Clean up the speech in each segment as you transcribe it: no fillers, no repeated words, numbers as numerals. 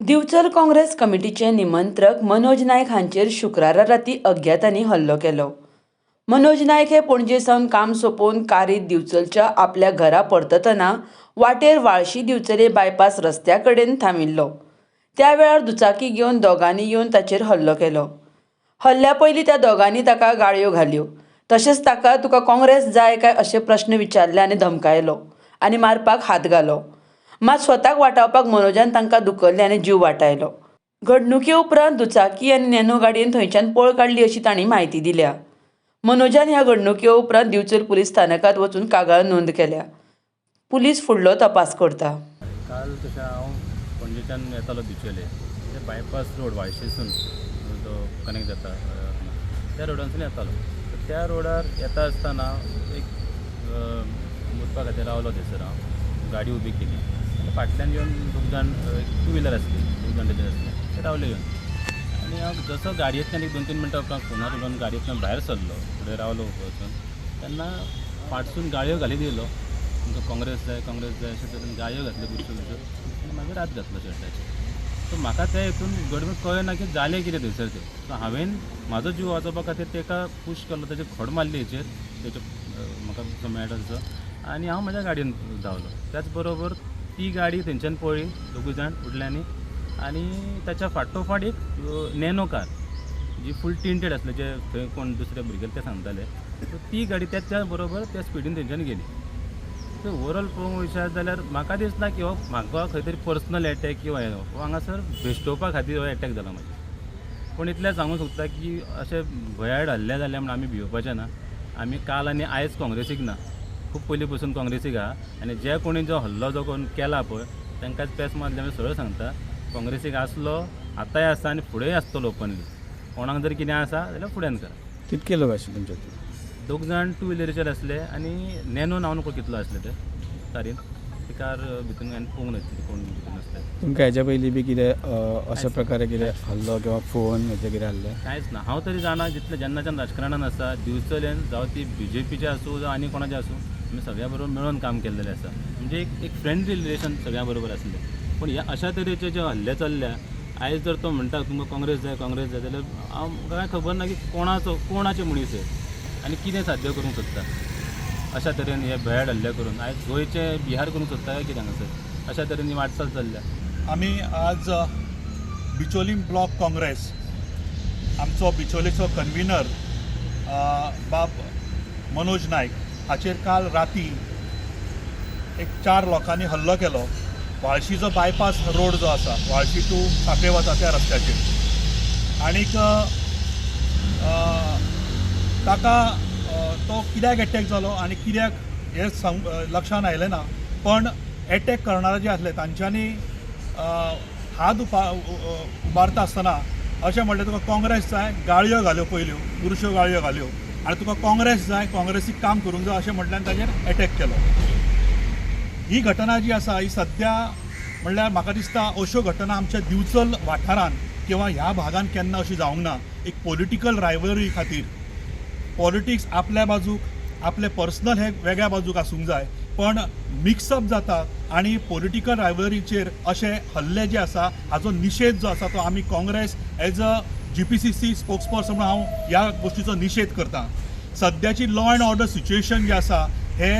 दिवचल काँग्रेस कमिटीचे निमंत्रक मनोज नायक हांचेर शुक्रारा राती अज्ञातांनी हल्लो केलो. मनोज नायक हे पणजेसावन काम सोंपोवन कारीत दिवचलच्या आपल्या घरा परततना वाटेर वाळशी दिवचले बायपास रस्त्या कडेन थांबिल्लो. त्या वेळार दुचाकी घेवन दोगांनी येवन ताचेर हल्लो केलो. हल्ल्या पयलीं त्या दोगांनी ताका गाळयो घाल्यो. तशेंच ताका तुका काँग्रेस जाय काय अशे प्रश्न विचारले आनी धमकायलो आनी मारपाक हात घालो. मात स्वताक वाटावपाक मनोजान तांकां धुकल्ले आनी जीव वाटायलो. घडणुके उपरांत दुचाकी आनी नॅनो गाडयेन थंयच्यान पळ काडली अशी तांणी म्हायती दिल्या. मनोजान ह्या घडणुके उपरांत दिवचल पुलीस स्थानकांत वचून कागाळ नोंद केल्या. पुलीस फुडलो तपास करता. काल तशें हांव पणजेच्यान येतालो दिवचले ते बायपास रोड वाळशीसून जो कनेक्ट जाता त्या रोडांसून येतालो. त्या रोडार येता आसतना एक मुतपा खातीर रावलो थंयसर. हांव गाडी उबी केली. फाटल्यान येवन दोग जाण टू व्हिलर आसली, दोग जाण आसले ते रावले घेवन. आनी हांव जसो गाडयेंतल्यान एक 2-3 मिनटां उपरांत फोनार उलोवन गाडयेंतल्यान भायर सरलो, फुडें रावलो वचून, तेन्ना फाटसून गाळयो घाली दिलो. तुमकां काँग्रेस जाय अशें तरेन गाळयो घातल्यो भितर आनी मागीर हात घातलो शर्टाचेर. सो म्हाका त्या हितून घडमूड कळना की जालें कितें थंयसर तें. सो हांवें म्हाजो जीव वाचोवपा खातीर ताका पुश केलो, ताचेर खोड मारली हेचेर, तेचे म्हाका जसो मेळटा तसो, आनी हांव म्हाज्या गाडयेन धांवलो. त्याच बरोबर ती गाडी थंयच्यान पळयली दोगूय जाण फुडल्यांनी, आनी ताच्या फाटोफाट एक नॅनो कार जी फूल टिंटेड आसली, जे थंय कोण दुसरे भुरगे ते सांगताले. सो ती गाडी त्याच्या बरोबर त्या स्पिडीन थंयच्यान गेली. सो ओवरऑल पळोवंक विचार जाल्यार म्हाका दिसना की हो म्हाका खंय तरी पर्सनल एटॅक किंवा हो हांगासर भेश्टोवपा खातीर हो एटॅक जाला म्हाका. पूण इतलें सांगूंक सोदता की अशें भयाड हल्ले जाले म्हण आमी भिवपाचे ना. आमी काल आनी आयज काँग्रेसीक ना, खूब पयलीं पसून काँग्रेसीक आहा. आनी जे कोणी जो हल्लो जो कोण केला पळय तांकांच प्रेस मारले आमी सरळ सांगता, काँग्रेसीक आसलो, आतांय आसा आनी फुडेंय आसतलो ओपनली. कोणाक जर कितें आसा जाल्यार फुड्यान करा. कितके लोक आशिल्ले तुमचे? दोग जाण टू व्हिलरीचेर आसले आनी नॅनो हांव नको कितलो आसले ते कारीन. ती कार भितून हांवें पळोवंक नासली कोण भितून आसले. तुमकां हेच्या पयलीं बी कितें अशा प्रकारे कितें हल्लो किंवा फोन हेचे कितें आहले? कांयच ना. हांव तरी जाणा जितले जेन्नाच्यान राजकारणान आसा, दिवचल्यान जावं ती BJPचे आसूं जावं आनी कोणाचें आसूं, आमी सगळ्या बरोबर मेळून काम केल्लेलें आसा. म्हणजे एक फ्रेंडली रिलेशन सगळ्या बरोबर आसलें. पूण ह्या अशा तरेचे जे हल्ले चल्ल्या, आयज जर तो म्हणटा तुमकां काँग्रेस जाय जाल्यार म्हाका कांय खबर ना की कोणाचे मनीस हे आनी कितें साध्य करूंक सोदता. अशा तरेन हे भयाड हल्ले करून आयज गोंयचे बिहार करूंक सोदता काय कितें हांगासर अशा तरेन ही वाटचाल चल्ल्या. आमी आज बिचोली ब्लॉक काँग्रेस आमचो बिचोलेचो कन्व्हिनर बाब मनोज नायक हाचेर काल राती एक 4 लोकांनी हल्लो केलो. वाळशीचो बायपास रोड जो आसा, वाळशी टू सांखळे वता त्या रस्त्याचेर. आनीक ताका तो कित्याक एटॅक जालो आनी कित्याक हें लक्षान आयलें ना. पण एटॅक करणारे जे आसले तांच्यांनी हात उबारता आसतना अशें म्हणलें, तुका काँग्रेस जाय, गाळयो घाल्यो पयल्यो, बुरश्यो गाळयो घाल्यो, आनी तुका काँग्रेस जाय, काँग्रेसीक काम करूंक जाय अशें म्हटल्यान ताचेर एटॅक केलो. ही घटना जी आसा ही सद्या म्हणल्यार म्हाका दिसता अश्यो घटना आमच्या दिवचल वाठारांत किंवा ह्या भागांत केन्ना अशी जावंक ना. एक पॉलिटिकल रायवलरी खातीर पॉलिटिक्स आपल्या बाजूक, आपले पर्सनल हे वेगळ्या बाजूक आसूंक जाय, पण मिक्सअप जाता आनी पॉलिटिकल रायवलरीचेर अशे हल्ले जे आसा हाचो निशेध जो आसा तो आमी Congress as a GPCC spokesperson म्हणून हांव ह्या गोश्टीचो निशेध करता. सद्याची लॉ अँड ऑर्डर सिच्युएशन जे आसा हे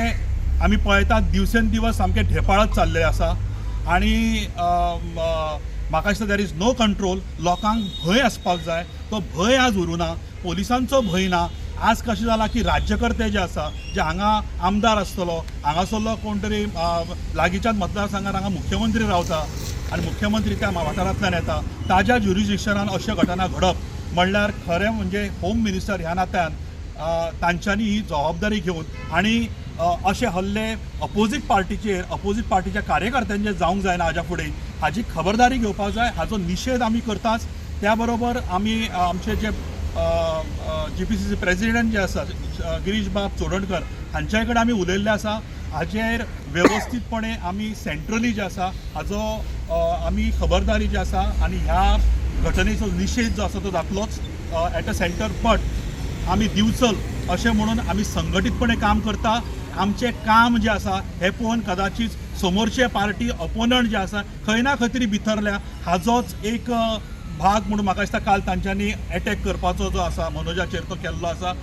आमी पळयतात दिवसेन दिवस सामकें ढेपाळत चाललें आसा. आनी म्हाका दिसता देर इज नो कंट्रोल. लोकांक भंय आसपाक जाय, तो भंय आज उरूं ना, पोलिसांचो भंय ना. आज कशें जालां की राज्यकर्ते जे आसा, जे हांगा आमदार आसतलो, हांगासरलो कोण तरी लागींच्याच मतदारसंघात हांगा मुख्यमंत्री रावता आनी मुख्यमंत्री त्या वाठारांतल्यान येता, ताज्या ज्युरिडिक्शनान अश्यो घटना घडप म्हणल्यार खरें म्हणजे होम मिनिस्टर ह्या नात्यान तांच्यांनी ही जबाबदारी घेवन आनी अशे हल्ले अपोजीट पार्टीच्या कार्यकर्त्यांचे जावंक जायना हाज्या फुडें हाजी खबरदारी घेवपाक जाय. हाचो निशेध आमी करताच. त्या बरोबर आमी आमचे जे GPCC प्रेसिडेंट जे आसा गिरीश बाब चोडणकर हांच्या कडेन आमी उलयल्ले आसा. हाजेर वेवस्थीतपणे आमी सेंट्रली जे आसा हाजो आमी खबरदारी जी आसा आनी ह्या घटनेचो निशेध जो आसा तो जातलोच एट अ सेंटर. बट आमी दिवचल अशें म्हणून आमी संघटीतपणे काम करता. आमचें काम जें आसा हें पळोवन कदाचित समोरचे पार्टी ऑपोनंट जे आसा खंय ना खंय तरी भितरल्या हाजोच एक भाग म्हणून म्हाका दिसता काल तांच्यांनी अटॅक करपाचो जो आसा मनोजाचेर तो केल्लो आसा.